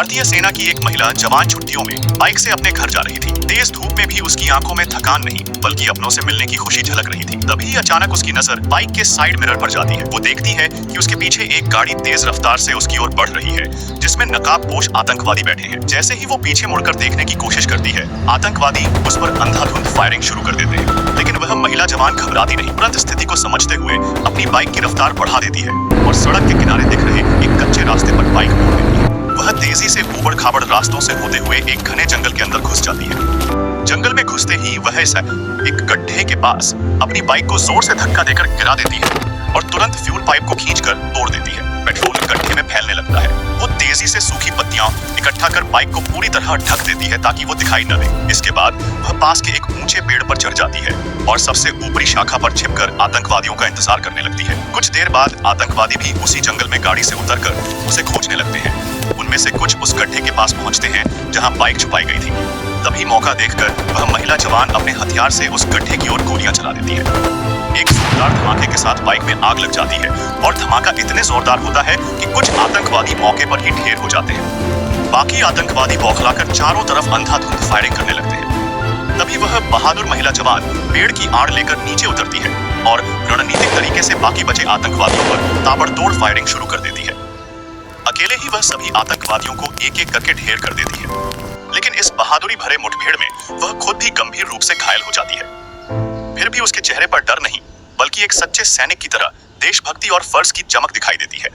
भारतीय सेना की एक महिला जवान छुट्टियों में बाइक से अपने घर जा रही थी। तेज धूप में भी उसकी आंखों में थकान नहीं बल्कि अपनों से मिलने की खुशी झलक रही थी। तभी अचानक उसकी नजर बाइक के साइड मिरर पर जाती है। वो देखती है कि उसके पीछे एक गाड़ी तेज रफ्तार से उसकी ओर बढ़ रही है, जिसमें नकाबपोश आतंकवादी बैठे हैं। जैसे ही वो पीछे मुड़कर देखने की कोशिश करती है, आतंकवादी उस पर अंधाधुंध फायरिंग शुरू कर देते हैं। लेकिन वह महिला जवान घबराती नहीं, तुरंत स्थिति को समझते हुए अपनी बाइक की रफ्तार बढ़ा देती है और सड़क के किनारे दिख रहे एक कच्चे रास्ते पर बाइक मोड़ देती है। वह तेजी से ऊबड़ खाबड़ रास्तों से होते हुए एक घने जंगल के अंदर घुस जाती है। जंगल में घुसते ही वह एक गड्ढे के पास अपनी बाइक को जोर से धक्का देकर गिरा देती है और तुरंत फ्यूल पाइप को खींचकर तोड़ देती है। पेट्रोल गड्ढे में फैलने लगता है। वो तेजी से सूखी पत्तियां इकट्ठा कर बाइक को पूरी तरह ढक देती है ताकि वो दिखाई न दे। इसके बाद वह पास के एक ऊंचे पेड़ पर चढ़ जाती है और सबसे ऊपरी शाखा पर छिपकर आतंकवादियों का इंतजार करने लगती है। कुछ देर बाद आतंकवादी भी उसी जंगल में गाड़ी से उतरकर उसे खोजने लगते हैं। उनमें से कुछ उस गड्ढे के पास पहुंचते हैं जहां बाइक छुपाई गई थी। तभी मौका देखकर वह महिला जवान अपने हथियार से उस गड्ढे की ओर गोलियां चला देती है। एक जोरदार धमाके के साथ बाइक में आग लग जाती है और धमाका इतने जोरदार होता है कि कुछ आतंकवादी मौके पर ही ढेर हो जाते हैं। बाकी आतंकवादी बौखलाकर चारों तरफ अंधाधुंध फायरिंग करने लगते हैं। तभी वह बहादुर महिला जवान पेड़ की आड़ लेकर नीचे उतरती है और रणनीतिक तरीके से बाकी बचे आतंकवादियों पर ताबड़तोड़ फायरिंग शुरू कर देती है। अकेले ही वह सभी आतंकवादियों को एक एक करके ढेर कर देती है। लेकिन इस बहादुरी भरे मुठभेड़ में वह खुद भी गंभीर रूप से घायल हो जाती है। फिर भी उसके चेहरे पर डर नहीं बल्कि एक सच्चे सैनिक की तरह देशभक्ति और फर्ज की चमक दिखाई देती है।